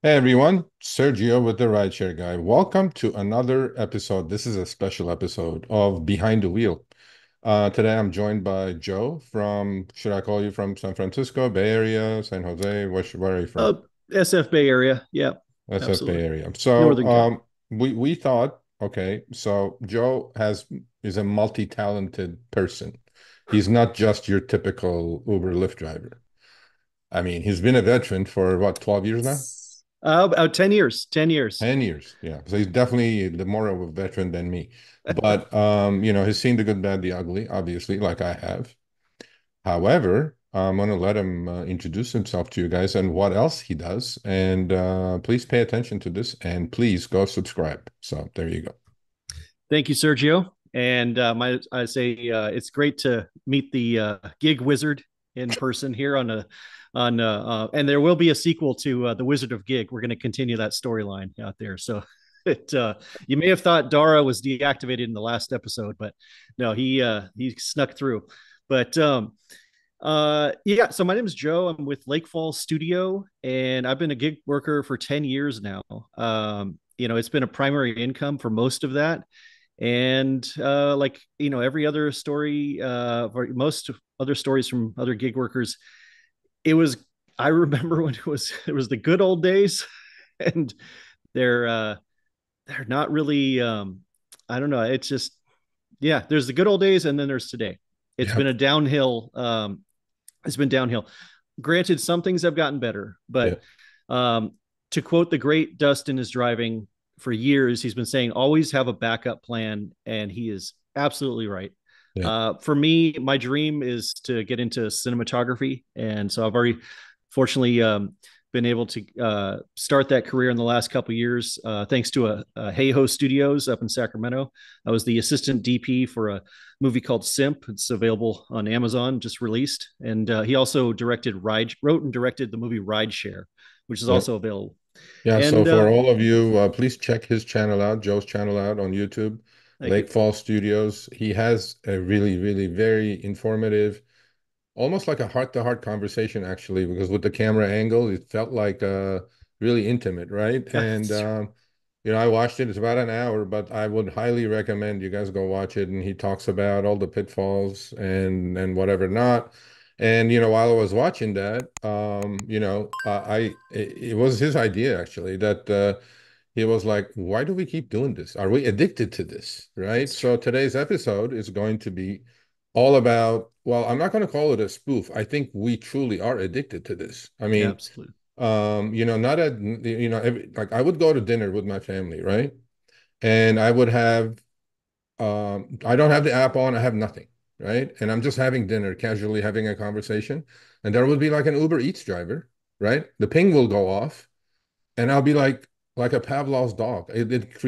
Hey everyone, Sergio with the Rideshare Guy. Welcome to another episode. This is a special episode of Behind the Wheel. Today I'm joined by Joe from, should I call you from San Francisco, Bay Area, San Jose? Where are you from? Uh, SF Bay Area. Yeah, SF Bay absolutely. Area. So Northern Cal. we thought, okay, so Joe is a multi-talented person. He's not just your typical Uber Lyft driver. I mean, he's been a veteran for what, 12 years now? About 10 years. 10 years. 10 years. Yeah. So he's definitely the more of a veteran than me. But he's seen the good, bad, the ugly, obviously, like I have. However, I'm going to let him introduce himself to you guys and what else he does. And please pay attention to this and please go subscribe. So there you go. Thank you, Sergio. And I say it's great to meet the gig wizard in person here and there will be a sequel to The Wizard of Gig. We're going to continue that storyline out there. So it you may have thought Dara was deactivated in the last episode, but no, he snuck through. But yeah, so my name is Joe. I'm with Lake Falls Studio, and I've been a gig worker for 10 years now. It's been a primary income for most of that. And every other story, or most other stories from other gig workers, it was, I remember when it was the good old days, and they're, uh, they're not really, I don't know. It's just, yeah, there's the good old days, and then there's today. It's Yeah. been a downhill, it's been downhill. Granted, some things have gotten better, Yeah. but um, to quote the great Dustin is driving for years, he's been saying always have a backup plan, and he is absolutely right. Yeah. For me, my dream is to get into cinematography, and so I've already, fortunately, been able to start that career in the last couple of years, thanks to a Hey Ho Studios up in Sacramento. I was the assistant DP for a movie called Simp. It's available on Amazon, just released. And he also wrote and directed the movie Rideshare, which is Yeah. also available. Yeah. So And for all of you, please check his channel out, Joe's channel out on YouTube, thank Lake you. Falls Studios. He has a really, really very informative, almost like a heart-to-heart conversation, actually, because with the camera angle, it felt like really intimate, right? And I watched it. It's about an hour, but I would highly recommend you guys go watch it. And he talks about all the pitfalls and whatever not. And while I was watching that, it was his idea actually that he was like, "Why do we keep doing this? Are we addicted to this?" Right? It's true. So today's episode is going to be all about, well, I'm not going to call it a spoof. I think we truly are addicted to this. I mean, Absolutely. not at, like I would go to dinner with my family, right? And I would have, I don't have the app on, I have nothing, right? And I'm just having dinner, casually having a conversation. And there would be like an Uber Eats driver, right? The ping will go off and I'll be like a Pavlov's dog. It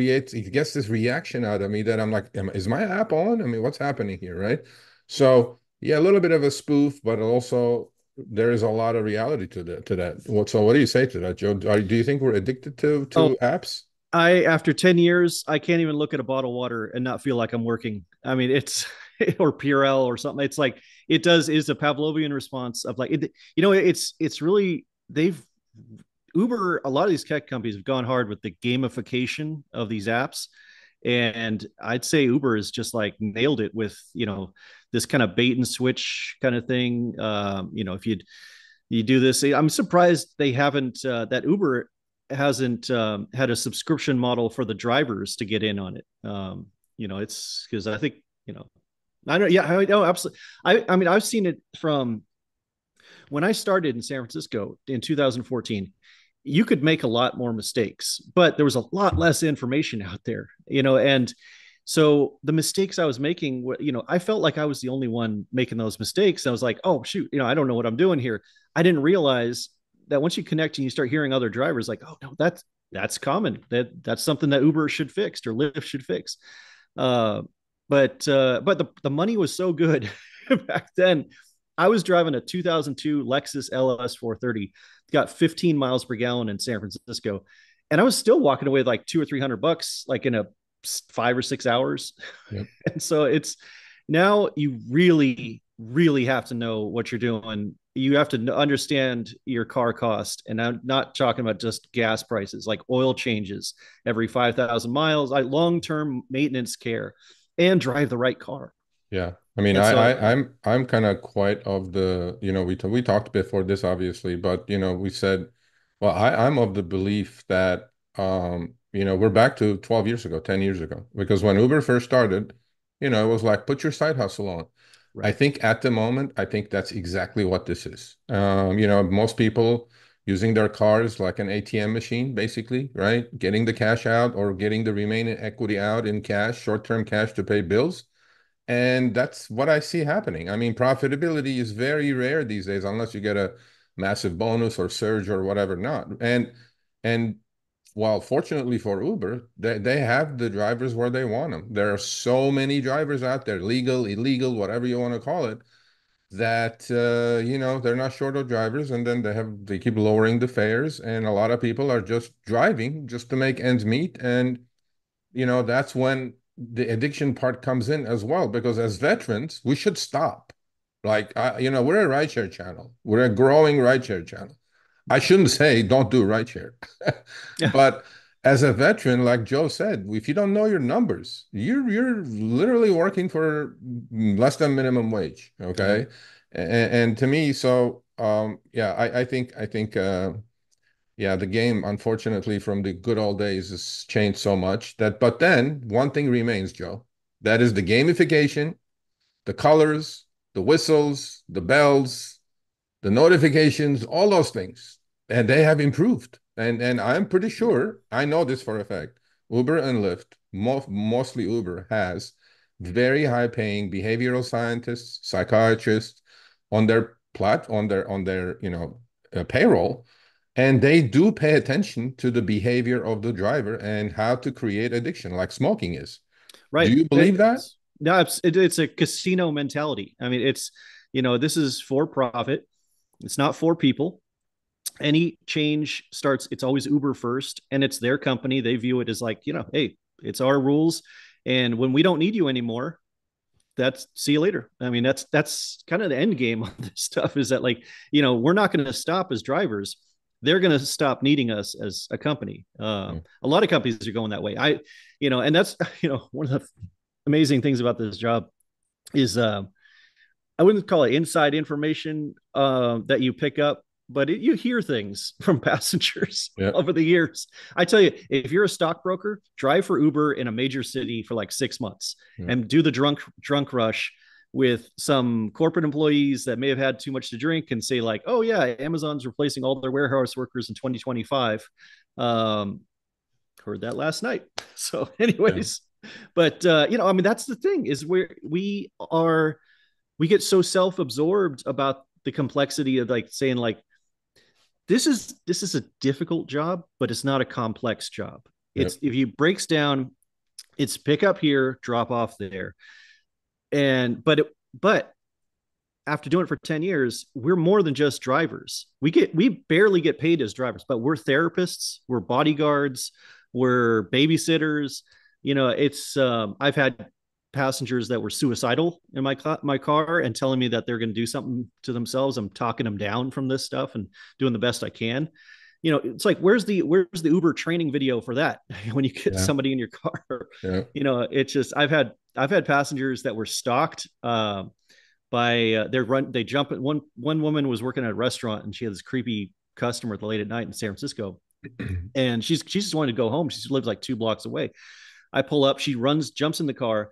gets this reaction out of me that I'm like, is my app on? I mean, what's happening here, right? So yeah, a little bit of a spoof, but also there is a lot of reality to that. So what do you say to that, Joe? Do you think we're addicted to Oh, apps? after 10 years, I can't even look at a bottle of water and not feel like I'm working. I mean, it's, or Purell or something. It's like, is a Pavlovian response of like, it's really, Uber, a lot of these tech companies have gone hard with the gamification of these apps. And I'd say Uber has just like nailed it with, this kind of bait and switch kind of thing. If you do this, I'm surprised they haven't, that Uber hasn't had a subscription model for the drivers to get in on it. It's because I think, I don't, yeah, I know, absolutely. I mean, I've seen it from when I started in San Francisco in 2014. You could make a lot more mistakes, but there was a lot less information out there, and so the mistakes I was making, I felt like I was the only one making those mistakes. I was like, oh shoot, I don't know what I'm doing here. I didn't realize that once you connect and you start hearing other drivers like, oh no, that's common. That's something that Uber should fix or Lyft should fix. Uh, but the money was so good back then. I was driving a 2002 Lexus LS 430, got 15 miles per gallon in San Francisco, and I was still walking away with like 200 or 300 bucks, like in a 5 or 6 hours. Yep. And so it's now you really really have to know what you're doing. You have to understand your car cost. And I'm not talking about just gas prices, like oil changes every 5,000 miles, like long-term maintenance care, and drive the right car. Yeah. I mean, And so, I'm kind of quite of the, we talked before this obviously, but we said, well, I'm of the belief that we're back to 12 years ago, 10 years ago, because when Uber first started, it was like put your side hustle on. I right. think at the moment, I think that's exactly what this is. Most people using their cars like an ATM machine, basically, right? Getting the cash out or getting the remaining equity out in cash, short-term cash to pay bills. And that's what I see happening. I mean, profitability is very rare these days, unless you get a massive bonus or surge or whatever not. And while fortunately for Uber, they have the drivers where they want them. There are so many drivers out there, legal, illegal, whatever you want to call it, that they're not short of drivers, and then they keep lowering the fares, and a lot of people are just driving just to make ends meet. And that's when the addiction part comes in as well, because as veterans, we should stop. Like, we're a rideshare channel. We're a growing rideshare channel. I shouldn't say don't do rideshare, Yeah. but as a veteran, like Joe said, if you don't know your numbers, you're literally working for less than minimum wage. Yeah. Okay, and to me, so yeah, I think yeah, the game, unfortunately, from the good old days has changed so much that, but then one thing remains, Joe. That is the gamification, the colors, the whistles, the bells, the notifications, all those things. And they have improved. And I'm pretty sure, I know this for a fact. Uber and Lyft, mostly Uber, has very high paying behavioral scientists, psychiatrists on their on their payroll, and they do pay attention to the behavior of the driver and how to create addiction like smoking is. Do Right. you believe that? No, it's a casino mentality. I mean, this is for profit. It's not for people. Any change starts, it's always Uber first, and it's their company. They view it as like, hey, it's our rules. And when we don't need you anymore, that's see you later. I mean, that's kind of the end game on this stuff, is that, like, we're not going to stop as drivers. They're going to stop needing us as a company. Yeah. A lot of companies are going that way. And that's, one of the amazing things about this job is, I wouldn't call it inside information that you pick up, but you hear things from passengers Yeah. over the years. I tell you, if you're a stockbroker, drive for Uber in a major city for like 6 months Yeah. and do the drunk rush with some corporate employees that may have had too much to drink and say like, oh yeah, Amazon's replacing all their warehouse workers in 2025. Um, Heard that last night. So, Yeah. anyways, but I mean, that's the thing, is where we get so self-absorbed about the complexity of, like, saying like, this is a difficult job, but it's not a complex job. Yeah. It's, if you breaks down, it's pick up here, drop off there. And but after doing it for 10 years, we're more than just drivers. We barely get paid as drivers, but we're therapists, we're bodyguards, we're babysitters. It's I've had passengers that were suicidal in my car and telling me that they're going to do something to themselves. I'm talking them down from this stuff and doing the best I can. It's like, where's the Uber training video for that? When you get Yeah. somebody in your car, Yeah. it's just, I've had passengers that were stalked by they jump at one woman was working at a restaurant, and she had this creepy customer at the late at night in San Francisco, and she's just wanted to go home. She lives like 2 blocks away. I pull up, she runs, jumps in the car,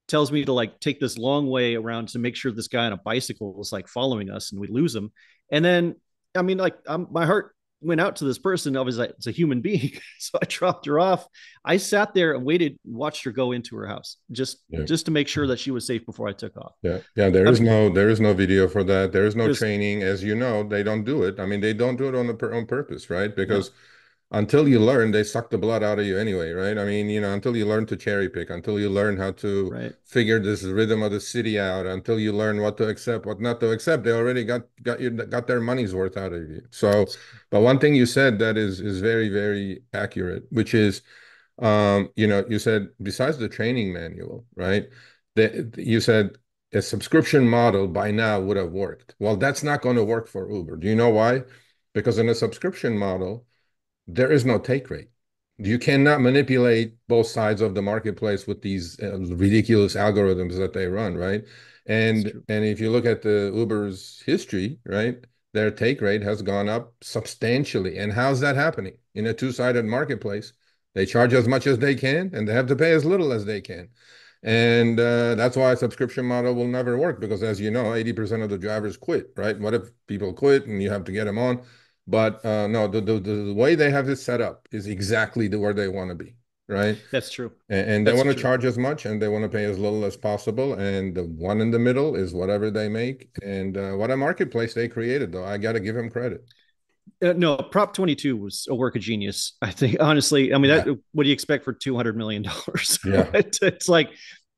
tells me to like take this long way around to make sure this guy on a bicycle was like following us and we lose him. And then, I mean, like, my heart went out to this person. I was like, it's a human being. So I dropped her off. I sat there and waited, watched her go into her house, just Yeah. just to make sure that she was safe before I took off. Yeah, yeah, there I is mean, no video for that. There is no there's training, as you know, they don't do it. I mean, they don't do it on purpose, right? no, Because until you learn, they suck the blood out of you anyway, right? I mean, until you learn to cherry pick, until you learn how to right. figure this rhythm of the city out, until you learn what to accept, what not to accept, they already got their money's worth out of you. So, but one thing you said that is very, very accurate, which is you said besides the training manual, right? That you said a subscription model by now would have worked. Well, that's not going to work for Uber. Do you know why? Because in a subscription model, there is no take rate. You cannot manipulate both sides of the marketplace with these ridiculous algorithms that they run, right? That's And true. and if you look at the Uber's history, right, their take rate has gone up substantially. And how's that happening? In a two-sided marketplace, they charge as much as they can, and they have to pay as little as they can. And that's why a subscription model will never work because, as you know, 80% of the drivers quit, right? What if people quit and you have to get them on? But no, the way they have this set up is exactly where they want to be, right? That's true. And they That's want to true. charge as much and they want to pay as little as possible. And the one in the middle is whatever they make. And what a marketplace they created, though. I got to give them credit. No, Prop 22 was a work of genius. I think, honestly, I mean, Yeah. what do you expect for $200 million? Yeah. It's like,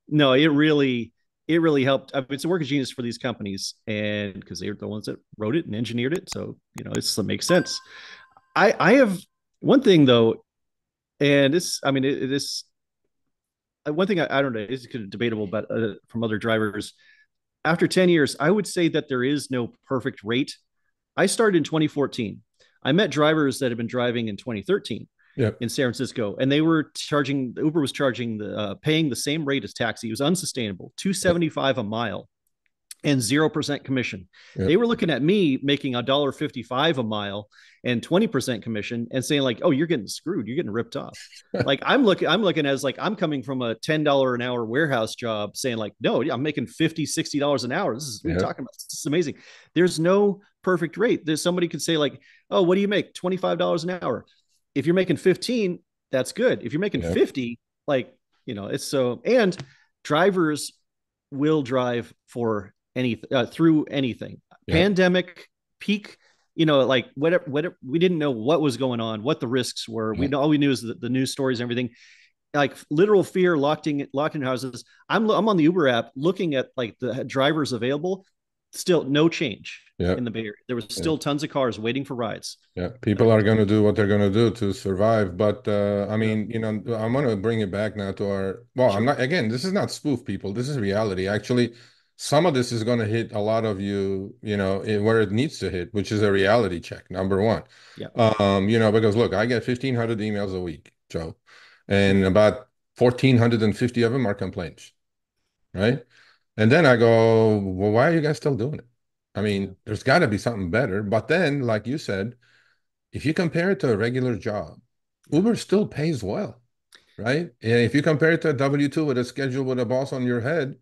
no, it really helped. I mean, it's a work of genius for these companies, and because they're the ones that wrote it and engineered it. So, it makes sense. I have one thing though, and this, I mean, this one thing I don't know is kind of debatable, but from other drivers, after 10 years, I would say that there is no perfect rate. I started in 2014. I met drivers that had been driving in 2013 Yeah. in San Francisco, and they were charging, Uber was charging paying the same rate as taxi. It was unsustainable, Yeah. 275 a mile and 0% commission. Yeah. They were looking at me making $1.55 a mile and 20% commission and saying like, "Oh, you're getting screwed. You're getting ripped off." Like I'm looking as like I'm coming from a $10 an hour warehouse job saying like, "No, I'm making 50, $60 an hour. This is what are you Yeah. talking about? This is amazing." There's no perfect rate. There's somebody could say like, "Oh, what do you make? $25 an hour." If you're making 15, that's good. If you're making Yeah. 50, like, it's so, and drivers will drive for anything, through anything. Yeah. Pandemic, peak, like whatever, we didn't know what was going on, what the risks were. Yeah. All we knew is the news stories and everything. Like literal fear, locked in houses. I'm on the Uber app looking at like the drivers available. Still no change Yeah. in the Bay Area. There was Yeah. still tons of cars waiting for rides. Yeah, people Like, are going to do what they're going to do to survive. But I yeah, mean, I'm going to bring it back now to well, I'm sure. not, again, this is not spoof, people. This is reality. Actually, some of this is going to hit a lot of you, where it needs to hit, which is a reality check, number one. Yeah. Because look, I get 1,500 emails a week, Joe, and about 1,450 of them are complaints, right? And then I go, well, why are you guys still doing it? I Yeah. mean, there's got to be something better. But then, like you said, if you compare it to a regular job, Yeah. Uber still pays well, right? And if you compare it to a W-2 with a schedule with a boss on your head,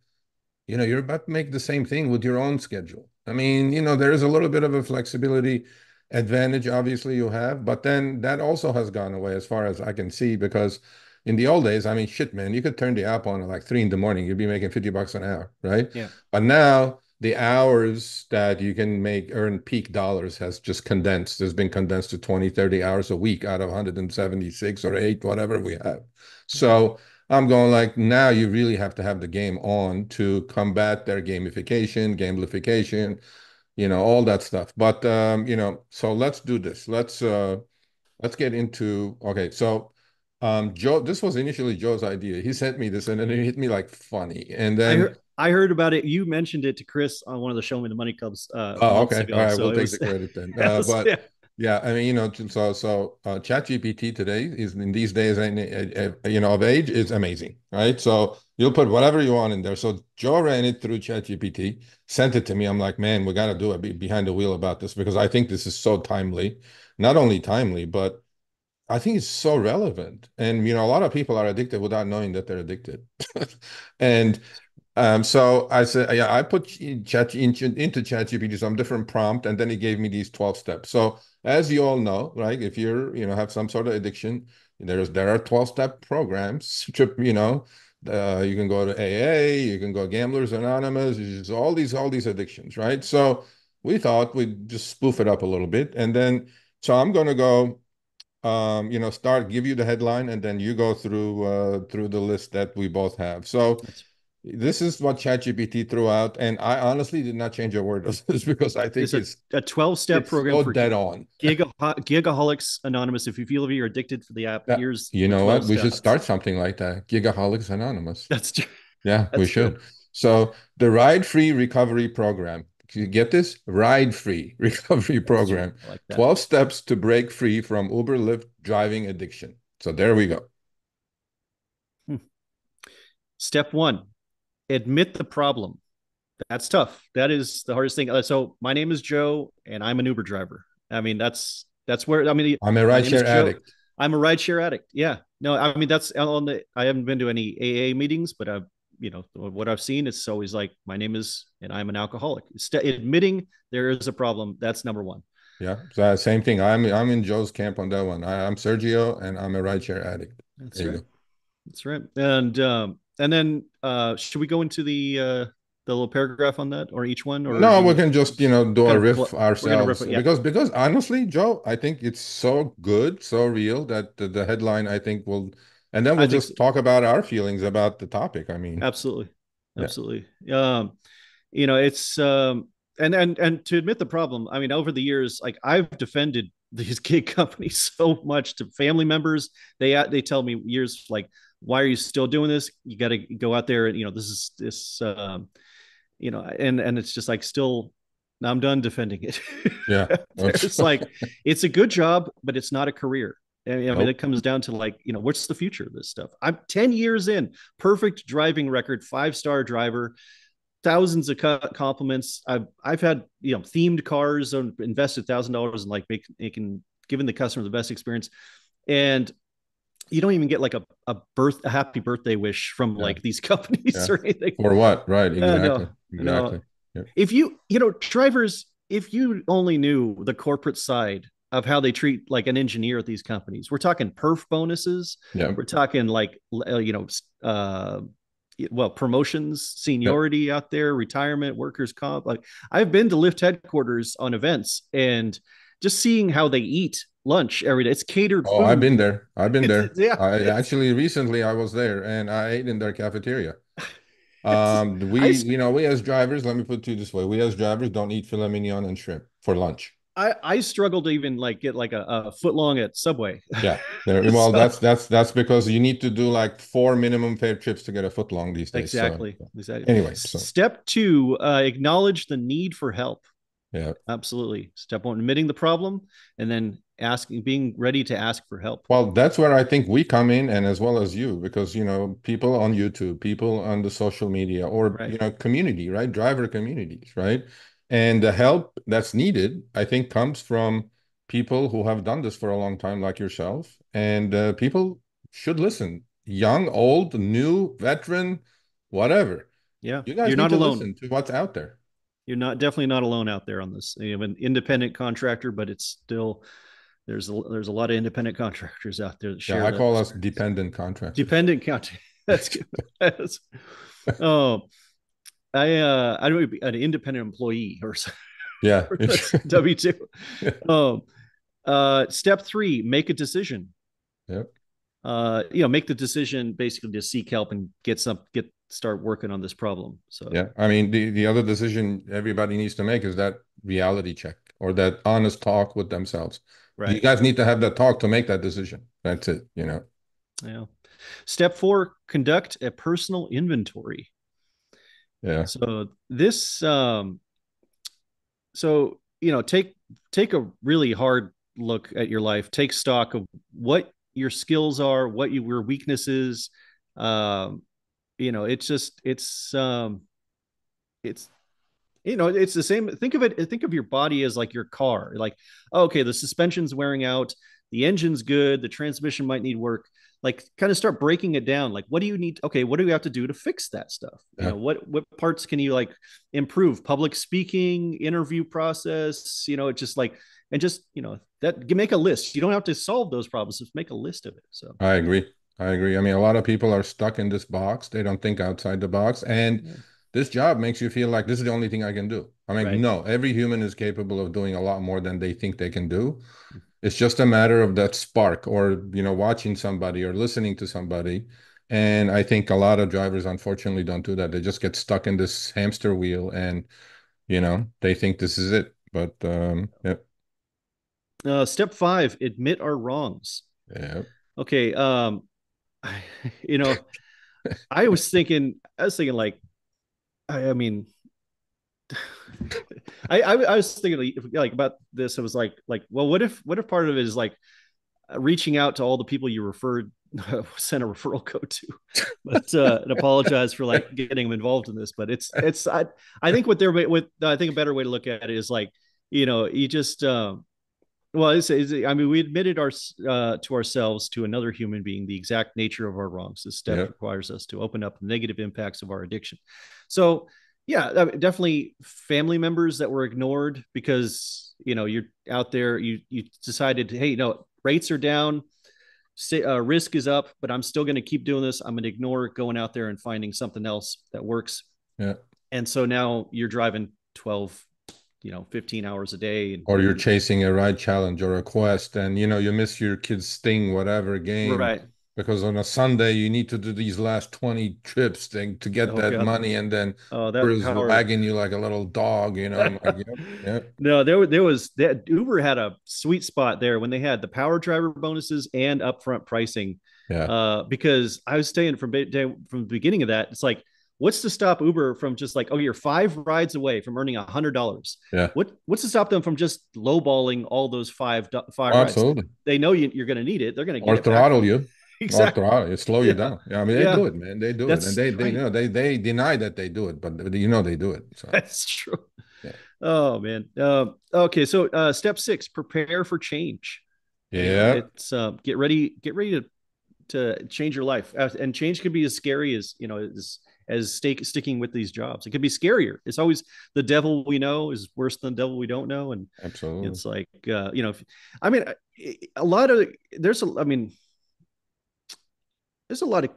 you're about to make the same thing with your own schedule. I mean, there is a little bit of a flexibility advantage, obviously, you have, but then that also has gone away as far as I can see, because in the old days, I mean, shit, man, you could turn the app on at like 3 in the morning, you'd be making $50 an hour, right? Yeah. But now the hours that you can earn peak dollars has just condensed, has been condensed to 20, 30 hours a week out of 176 or 8, whatever we have. So I'm going like, now you really have to have the game on to combat their gamification, all that stuff. But so let's do this. Let's get into, okay. So Joe, this was initially Joe's idea. He sent me this and then it hit me like funny. And then I heard about it. You mentioned it to Chris on one of the Show Me the Money Clubs oh, months okay. All ago. right, So we'll it take was, the credit then. yeah, But yeah, I mean, so ChatGPT today is in these days, of age is amazing, right? So you'll put whatever you want in there. So Joe ran it through ChatGPT, sent it to me. I'm like, man, we got to do it, be behind the wheel about this because I think this is so timely. Not only timely, but I think it's so relevant. And a lot of people are addicted without knowing that they're addicted. And so I said, yeah, I put into ChatGPT some different prompt, and then he gave me these 12 steps. So as you all know, right, if have some sort of addiction, there are 12-step programs. You can go to AA, you can go Gamblers Anonymous, it's all these addictions, right? So we thought we'd just spoof it up a little bit, and then so I'm going to go, give you the headline, and then you go through the list that we both have. So. that's This is what ChatGPT threw out, and I honestly did not change a word of this because I think it's a 12-step it's program so for dead on. Gigaholics Anonymous. If you feel you're addicted for the app, Yeah, here's you the know what? 12 We should steps. start something like that. Gigaholics Anonymous. That's true. Yeah, we That's true. should. So the ride-free recovery program, you get this? Ride-free recovery That's right. program. I like that. 12 steps to break free from Uber Lyft driving addiction. So there we go. Hmm. Step one, admit the problem. That's tough. That is the hardest thing. So my name is Joe, and I'm an Uber driver. I mean, that's where I mean, I'm a my name is rideshare Joe. addict. I'm a rideshare addict. Yeah. No, I mean that's on the. I haven't been to any AA meetings, but I've what I've seen. It's always like my name is, and I'm an alcoholic. Admitting there is a problem. That's number one. Yeah, so same thing. I'm in Joe's camp on that one. I'm Sergio, and I'm a rideshare addict. That's There you right. go. That's right. And then should we go into the little paragraph on that, or each one, or No, do we you can just, do kind a of riff we're gonna riff ourselves it? Yeah. because honestly, Joe, I think it's so good, so real that the headline I think will, and then I we'll think so. just talk about our feelings about the topic. I mean, Absolutely. yeah. Absolutely. It's and to admit the problem, I mean, over the years, like I've defended these gig companies so much to family members. They tell me years like, why are you still doing this? You got to go out there and this is this and it's just like still I'm done defending it. Yeah. There's like it's a good job, but it's not a career. I mean, it Nope. comes down to like, what's the future of this stuff? I'm 10 years in, perfect driving record, 5-star driver, thousands of compliments. I've had, themed cars and invested $1,000 in like making giving the customer the best experience. And you don't even get like a happy birthday wish from Yeah. like these companies Yeah. or anything. For what? Right. No, Exactly. no. Exactly. Yeah. If drivers, if you only knew the corporate side of how they treat like an engineer at these companies, we're talking perf bonuses, Yeah. we're talking like well, promotions, Yeah. seniority out there, retirement, workers comp. Like I've been to Lyft headquarters on events and just seeing how they eat lunch every day. It's catered Oh, I've food. been there. I've been there. Yeah, I actually recently I was there and I ate in their cafeteria. it's I We as drivers, let me put it this way, we as drivers don't eat filet mignon and shrimp for lunch. I struggle to even like get like a foot long at Subway. Yeah. There, well, So that's because you need to do like four minimum fare trips to get a foot long these days. So exactly. anyway, so Step two, acknowledge the need for help. yeah. Absolutely. Step one, admitting the problem, and then being ready to ask for help. Well, that's where I think we come in, and as well as you, because people on YouTube, people on the social media, or Right. community, right? Driver communities, right? And the help that's needed, I think, comes from people who have done this for a long time, like yourself. And people should listen. Young, old, new, veteran, whatever. Yeah. You You're guys need not to alone. listen to what's out there. You're not definitely not alone out there on this. You have an independent contractor, but it's still there's a lot of independent contractors out there that Yeah, share I that call us experience. dependent contractors. Dependent contractor. That's good. Oh, I don't know, an independent employee or Yeah. W-2. Um, step three, make a decision. Yep. Make the decision basically to seek help and start working on this problem. So Yeah. I mean, the other decision everybody needs to make is that reality check or that honest talk with themselves. You right. guys need to have that talk to make that decision. That's it. Yeah. Step four, conduct a personal inventory. Yeah. So this take a really hard look at your life, take stock of what your skills are, what your weaknesses. Um, it's just it's it's the same. Think of your body as like your car. Like, okay, the suspension's wearing out, the engine's good, the transmission might need work. Like, kind of start breaking it down. Like, what do you need? Okay, what do we have to do to fix that stuff? Yeah. What parts can you like improve? Public speaking, interview process. It's just like and just that make a list. You don't have to solve those problems. Just make a list of it. So I agree. I agree. I mean, a lot of people are stuck in this box. They don't think outside the box. And yeah. this job makes you feel like this is the only thing I can do. I mean, Right. no, every human is capable of doing a lot more than they think they can do. It's just a matter of that spark or, watching somebody or listening to somebody. And I think a lot of drivers, unfortunately, don't do that. They just get stuck in this hamster wheel and, they think this is it. But yeah, Step five: admit our wrongs. yeah, Okay. You know, I was thinking like I mean, I was thinking like about this. I was well, what if part of it is like reaching out to all the people you referred sent a referral code to, but and apologize for like getting them involved in this. But I think what I think a better way to look at it is like, you just well, I mean, we admitted to ourselves, to another human being, the exact nature of our wrongs. This step Yeah. requires us to open up the negative impacts of our addiction. So, yeah, definitely family members that were ignored because you're out there. You decided, hey, no, rates are down, risk is up, but I'm still going to keep doing this. I'm going to ignore going out there and finding something else that works. Yeah. And so now you're driving 12, 15 hours a day, Or you're and chasing a ride challenge or a quest, and you miss your kid's Sting, whatever game, right. because on a Sunday you need to do these last 20 trips to get Oh that God. money, and then Oh, Uber that is power. wagging you like a little dog, I'm like, yep, yep, No, there was that Uber had a sweet spot there when they had the power driver bonuses and upfront pricing. yeah, Because I was staying from the beginning of that. It's like, what's to stop Uber from just like, oh, you're 5 rides away from earning $100. yeah. What's to stop them from just lowballing all those five Oh, rides? absolutely. They know you're going to need it. They're going to get Or it back from throttle you. you, or Exactly. throttle you, slow you Yeah. down. Yeah, I mean, they Yeah. do it, man. They do it, and That's they right. they deny that they do it, but they do it. So That's true. yeah, Oh man. Okay, so step 6: prepare for change. yeah, It's get ready to change your life, and change can be as scary as sticking with these jobs. It could be scarier. It's always the devil we know is worse than the devil we don't know, and absolutely. it's like I mean, a lot of I mean,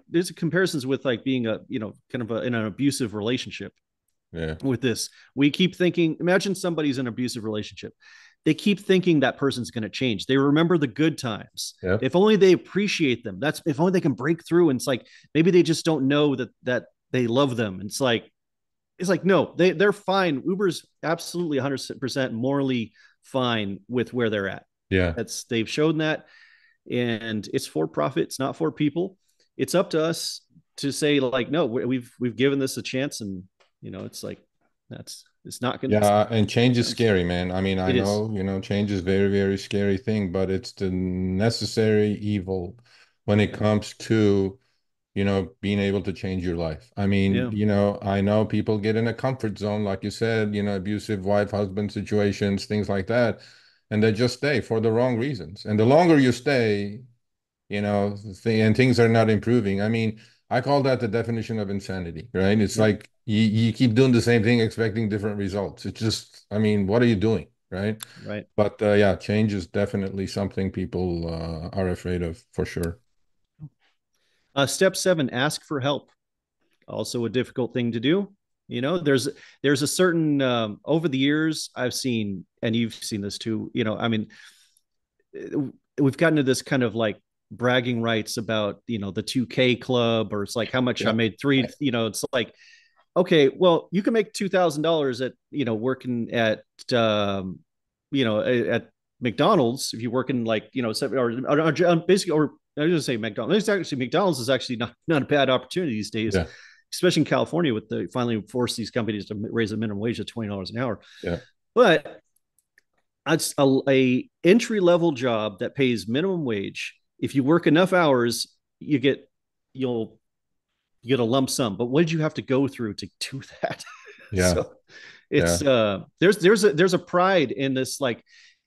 there's comparisons with like being kind of in an abusive relationship. Yeah, With this, we keep thinking, imagine somebody's in an abusive relationship. They keep thinking that person's going to change. They remember the good times. yeah, If only they appreciate them. That's if only they can break through. And it's like maybe they just don't know that they love them. And it's like no, they're fine. Uber's absolutely 100% morally fine with where they're at. yeah. They've shown that, and it's for profit. It's not for people. It's up to us to say like, no, we've given this a chance, and it's like it's not gonna. Yeah, and change is scary, man. I mean, I It is. know, change is very, very scary thing, but it's the necessary evil when it comes to, being able to change your life. I mean, Yeah. I know people get in a comfort zone, like you said, abusive wife, husband situations, things like that, and they just stay for the wrong reasons. And the longer you stay, and things are not improving. I mean, I call that the definition of insanity, right? It's Yep. like you keep doing the same thing, expecting different results. It's just, I mean, what are you doing, right? Right. But yeah, change is definitely something people are afraid of for sure. Step 7: ask for help. Also a difficult thing to do. There's a certain over the years I've seen, and you've seen this too. I mean, we've gotten to this kind of like bragging rights about the 2K club, or it's like how much I Yeah, made three. It's like, okay, well, you can make $2,000 at working at at McDonald's if you work in like basically, or I was going to say McDonald's. It's actually McDonald's is actually not a bad opportunity these days, yeah, especially in California with the finally force these companies to raise the minimum wage to $20 an hour. yeah, But it's a entry level job that pays minimum wage. If you work enough hours, you'll get a lump sum. But what did you have to go through to do that? yeah, So it's yeah, there's a pride in this, like,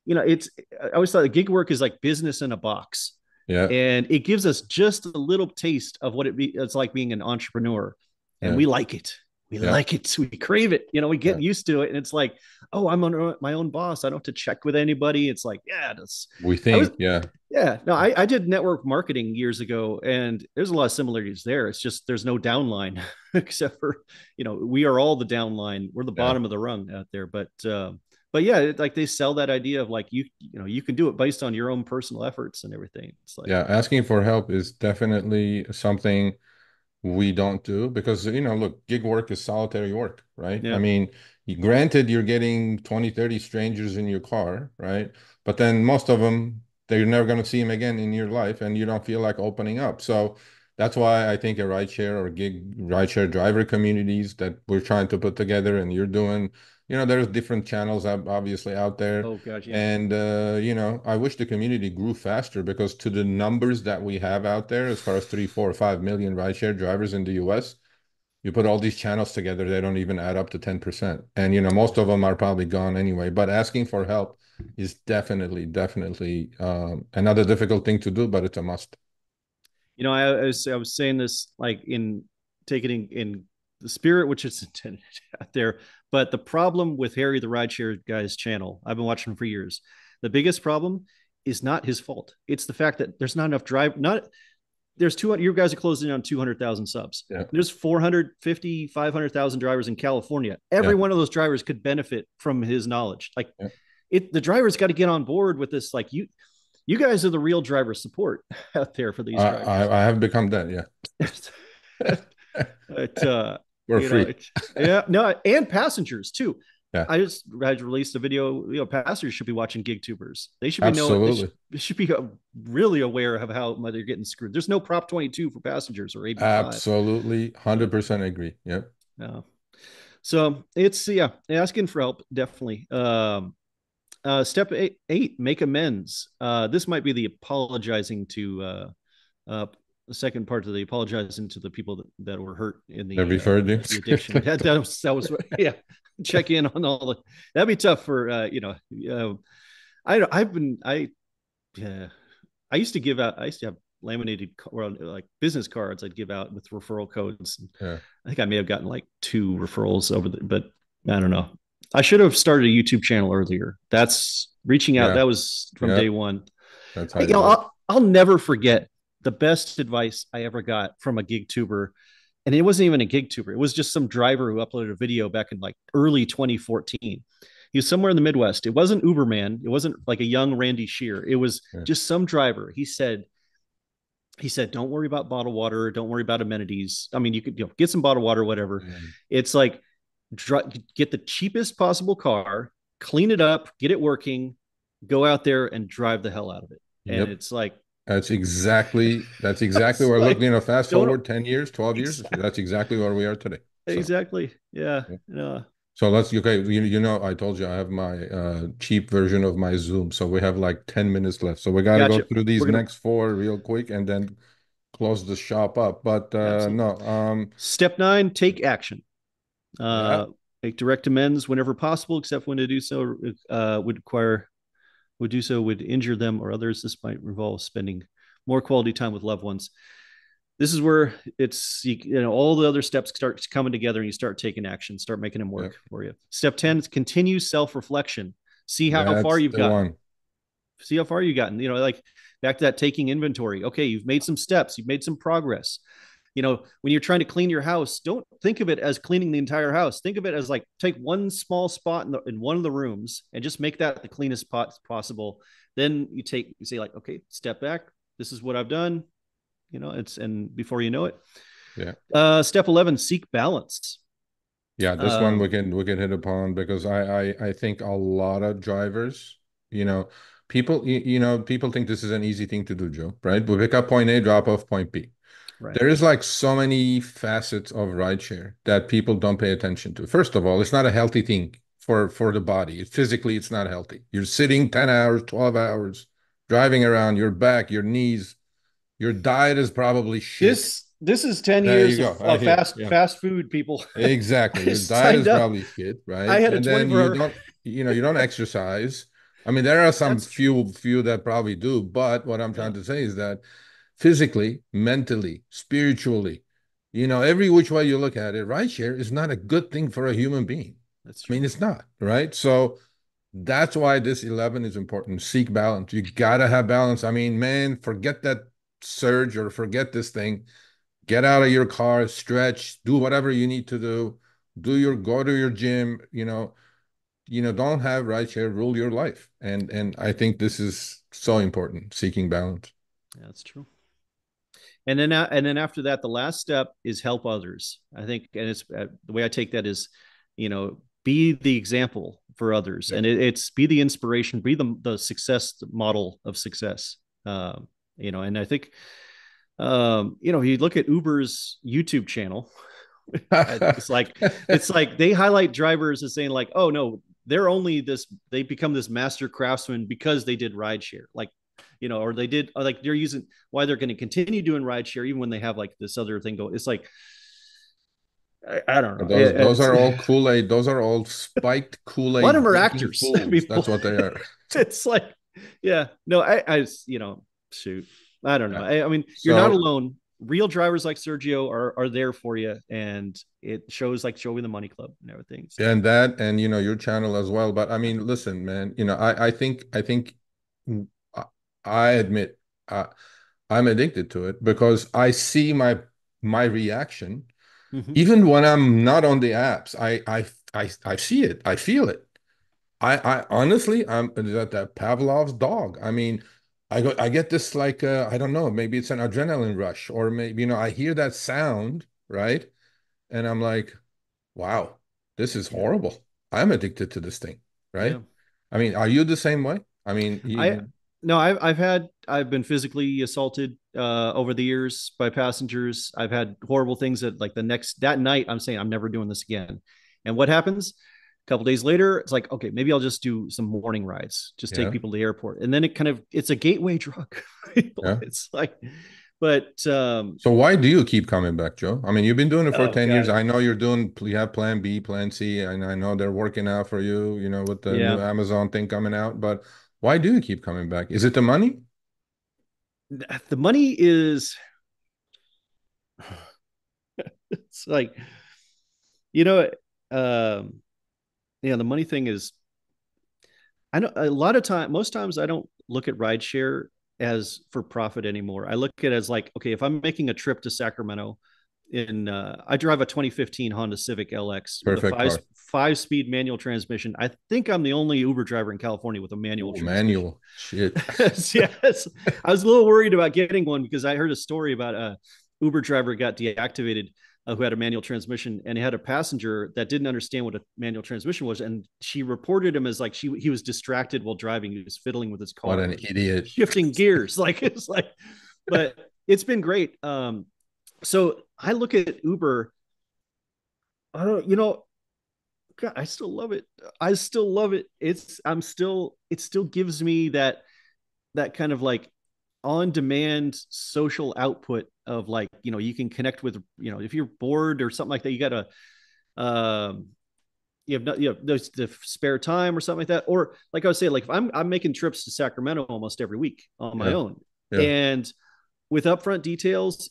it's I always thought gig work is like business in a box, yeah, and it gives us just a little taste of what it's like being an entrepreneur, and yeah, we like it. We yeah, like it. We crave it. We yeah. get used to it, and it's like, oh, I'm my own boss. I don't have to check with anybody. It's like, yeah, that's. We I was think, yeah, Yeah, no, I did network marketing years ago, and there's a lot of similarities there. It's just there's no downline, except for we are all the downline. We're the yeah. bottom of the rung out there. But yeah, like they sell that idea of like you can do it based on your own personal efforts and everything. It's like, Yeah, asking for help is definitely something we don't do because, look, gig work is solitary work, right? I yeah, mean, granted, you're getting 20, 30 strangers in your car, right? But then most of them, they're never going to see them again in your life and you don't feel like opening up. So That's why I think a rideshare or gig rideshare driver communities that we're trying to put together and you're doing, there's different channels obviously out there. Oh gosh, yeah. And, I wish the community grew faster because to the numbers that we have out there, as far as 3, 4, 5 million rideshare drivers in the US, you put all these channels together, they don't even add up to 10%. And, most of them are probably gone anyway, but asking for help is definitely another difficult thing to do, but it's a must. I was saying this like in taking in the spirit which is intended out there, but the problem with Harry the Rideshare Guy's channel, I've been watching him for years. The biggest problem is not his fault. It's the fact that there's not enough drive. Not there's 200. You guys are closing in on 200,000 subs. Yeah. There's 450, 500,000 drivers in California. Every Yeah. one of those drivers could benefit from his knowledge. Like Yeah. the drivers got to get on board with this. Like you guys are the real driver support out there for these I, drivers. I, I have become that. Yeah. But We're free. yeah, no, and passengers too. Yeah. I released a video. Passengers should be watching gig tubers. They should be Absolutely. they should be really aware of how much they're getting screwed. There's no Prop 22 for passengers or AB5. Absolutely. 100% agree. Yep. No. So it's asking for help definitely. Step eight, make amends. This might be the apologizing to the second part of the apologizing to the people that were hurt in Have referred you. the addiction. That was yeah. Check in on all the. That'd be tough for I used to give out. I used to have laminated like business cards I'd give out with referral codes. Yeah. I think I may have gotten like 2 referrals but I don't know. I should have started a YouTube channel earlier. That's reaching out. Yeah. That was from day one. That's how you do it. I'll never forget the best advice I ever got from a gig tuber. And it wasn't even a gig tuber. It was just some driver who uploaded a video back in like early 2014. He was somewhere in the Midwest. It wasn't Uberman. It wasn't like a young Randy Shear. It was just some driver. He said, don't worry about bottled water. Don't worry about amenities. I mean, you could get some bottled water, whatever. It's like, get the cheapest possible car, clean it up, get it working, go out there and drive the hell out of it. Yep. And it's like, that's exactly where we're like, looking. Fast forward 10 years, 12 years. That's exactly where we are today. So, exactly. Yeah. So okay. I told you I have my cheap version of my Zoom. So we have like 10 minutes left. So we got to go through these next 4 real quick and then close the shop up. But no. Step 9, take action. Make direct amends whenever possible, except when to do so would injure them or others. This might involve spending more quality time with loved ones. This is where it's all the other steps start coming together and you start taking action, start making them work for you. Step 10 is continue self-reflection. See how far you've gotten. See how far you've gotten. Like back to that taking inventory. Okay, you've made some steps, you've made some progress. When you're trying to clean your house, don't think of it as cleaning the entire house. Think of it as like take one small spot in one of the rooms and just make that the cleanest spot possible. Then you say like, okay, step back. This is what I've done. And before you know it. Yeah. Step 11, seek balance. Yeah, this one we can hit upon because I think a lot of drivers, people people think this is an easy thing to do, Joe, right? We pick up point A, drop off point B. Right. There is like so many facets of rideshare that people don't pay attention to. First of all, it's not a healthy thing for the body. Physically, it's not healthy. You're sitting 10 hours, 12 hours, driving around, your back, your knees, your diet is probably shit. This is 10 years of fast food, people. Exactly. Your diet is probably shit, right? I had a 24-hour. You don't exercise. I mean, there are some few that probably do, but what I'm trying to say is that physically, mentally, spiritually, every which way you look at it, rideshare is not a good thing for a human being. That's true. I mean, it's not, right? So that's why this 11 is important. Seek balance. You got to have balance. I mean, man, forget that surge or forget this thing. Get out of your car, stretch, do whatever you need to do. Go to your gym, don't have rideshare rule your life. And I think this is so important, seeking balance. Yeah, that's true. And then after that, the last step is help others. I think, and it's the way I take that is, be the example for others, and it's be the inspiration, be the success model of success. And I think You look at Uber's YouTube channel, it's like they highlight drivers as saying like, oh no, they become this master craftsman because they did rideshare, like, or they did, or like they're using why they're going to continue doing rideshare even when they have like this other thing going. It's like I don't know. Those are all Kool-Aid. Those are all spiked A lot of Kool-Aid them are drinking actors. fools. That's what they are. It's like, yeah, no, shoot, I don't know. Yeah. I mean, you're not So alone. Real drivers like Sergio are there for you, and it shows like showing the Money Club and everything. So and that, and your channel as well. But I mean, listen, man, I think I I admit uh, I'm addicted to it because I see my reaction mhm. even when I'm not on the apps. I see it. I feel it. I honestly, I'm that Pavlov's dog. I mean, I get this like I don't know, maybe it's an adrenaline rush, or maybe I hear that sound, right? And I'm like, wow, this is Yeah, horrible. I'm addicted to this thing, yeah. right? I mean, are you the same way? I mean, I no, I've been physically assaulted over the years by passengers. I've had horrible things that night I'm saying I'm never doing this again. And what happens? A couple days later, it's like, okay, maybe I'll just do some morning rides, just take yeah, people to the airport. And then it's a gateway drug. yeah. It's like, but So why do you keep coming back, Joe? I mean, you've been doing it for oh 10 years. God. I know you have plan B, plan C, and I know they're working out for you, with the new Yeah. Amazon thing coming out, but why do you keep coming back? Is it the money? The money is it's like, you know, um, yeah, the money thing is I know a lot of time, most times I don't look at rideshare as for profit anymore. I look at it as like, okay, if I'm making a trip to Sacramento I drive a 2015 Honda Civic LX with a Perfect car. five speed manual transmission. I think I'm the only Uber driver in California with a manual Oh, transmission. manual. Shit. Yes. I was a little worried about getting one because I heard a story about a Uber driver got deactivated who had a manual transmission, and he had a passenger that didn't understand what a manual transmission was, and she reported him as like he was distracted while driving. He was fiddling with his What car, an like idiot. shifting gears. Like it's like, but it's been great. So I look at Uber. I don't, God, I still love it. I still love it. It still gives me that kind of like on demand social output of like, you can connect with, if you're bored or something like that, you got to, there's the spare time or something like that. Or like I was saying, like if I'm making trips to Sacramento almost every week on my Yeah. own, Yeah. and with upfront details,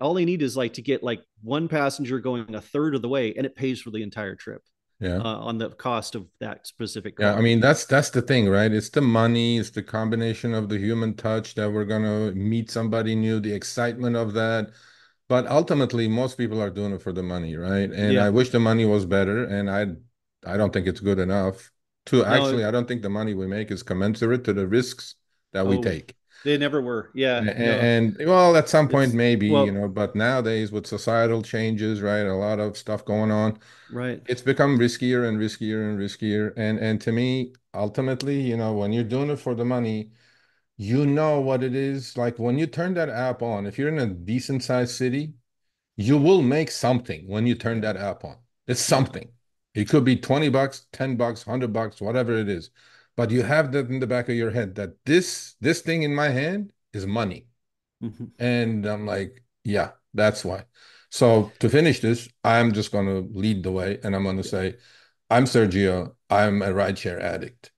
all I need is like to get like one passenger going a third of the way, and it pays for the entire trip Yeah. on the cost of that specific Yeah, I car. mean that's the thing, right? It's the money, it's the combination of the human touch that we're gonna meet somebody new, the excitement of that. But ultimately, most people are doing it for the money, right? And I Yeah. wish the money was better, and I don't think it's good enough to No. actually, I don't think the money we make is commensurate to the risks that we Oh, take. they never were. Yeah. No. And well, at some point It's maybe, well. but nowadays with societal changes, right, a lot of stuff going on, Right. it's become riskier and riskier and riskier. And to me, ultimately, when you're doing it for the money, you know what it is. Like when you turn that app on, if you're in a decent sized city, you will make something when you turn Yeah. that app on. It's Yeah. something. It could be $20, $10, $100, whatever it is. But you have that in the back of your head that this thing in my hand is money. Mhm. And I'm like, yeah, that's why. So to finish this, I'm just going to lead the way and I'm going to Yeah. say, I'm Sergio. I'm a rideshare addict.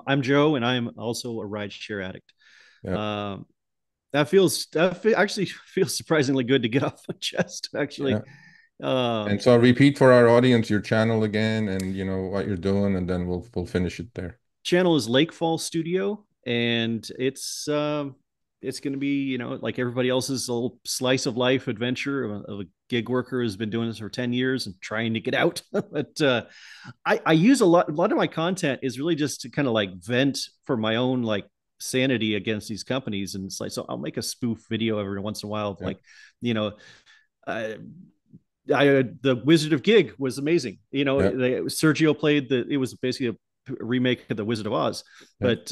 I'm Joe, and I'm also a rideshare addict. Yeah. Um, actually feels surprisingly good to get off my chest. Actually, Yeah. And um, so repeat for our audience your channel again and what you're doing, and then we'll finish it there. channel is Lakefall Studio, and it's going to be like everybody else's little slice of life adventure of a gig worker who's been doing this for 10 years and trying to get out. But I use a lot of my content is really just to kind of like vent for my own like sanity against these companies, and it's like, so I'll make a spoof video every once in a while of Yeah. like, you know uh, the Wizard of Gig was amazing. Yeah. Sergio played it was basically a remake of the Wizard of Oz, Yeah. but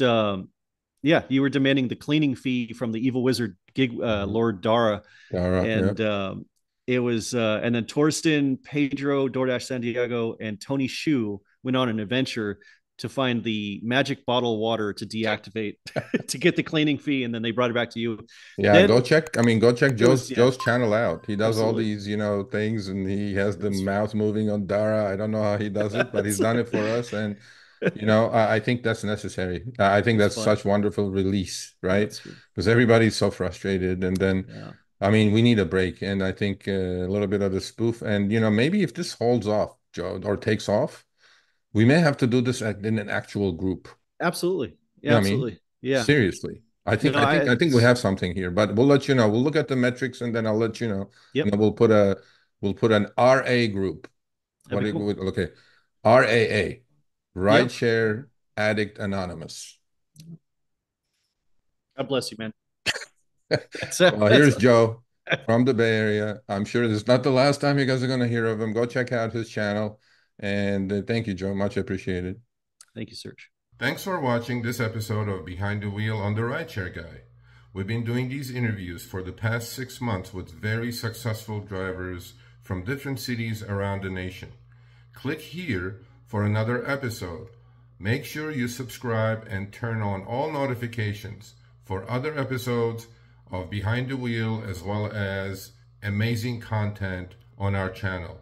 Yeah, you were demanding the cleaning fee from the evil wizard gig Mhm. Lord Dara, Dara, yeah. and it was and then Torsten, Pedro, Doordash San Diego, and Tony Shu went on an adventure to find the magic bottle of water to deactivate to get the cleaning fee, and then they brought it back to you. Yeah, Then go check. I mean, go check it was yeah, Joe's channel out. He does all absolutely. these, things, and he has It the was mouth moving on Dara. I don't know how he does it, but he's it's, done it for us, and I think that's necessary. I think it's that's fun. such wonderful release, Yeah, right? that's true. Because everybody's so frustrated, and then, Yeah, I mean, we need a break, and I think a little bit of the spoof, and maybe if this holds off, Joe, or takes off, we may have to do this in an actual group. absolutely. You Yeah, know what I mean? absolutely. Yeah. Seriously. I No, think I think I think we it's have something here, but we'll let you know. We'll look at the metrics and then I'll let you know. yep. We'll put an RA group. That'd What be do cool. you okay. RAA. Yep. Rideshare Addict Anonymous. God bless you, man. That's Well, that's here's Joe from the Bay Area. I'm sure this is not the last time you guys are going to hear of him. Go check out his channel. And thank you, Joe. Much appreciated. thank you, Serge. Thanks for watching this episode of Behind the Wheel on the Rideshare Guy. We've been doing these interviews for the past 6 months with very successful drivers from different cities around the nation. Click here for another episode. Make sure you subscribe and turn on all notifications for other episodes of Behind the Wheel as well as amazing content on our channel.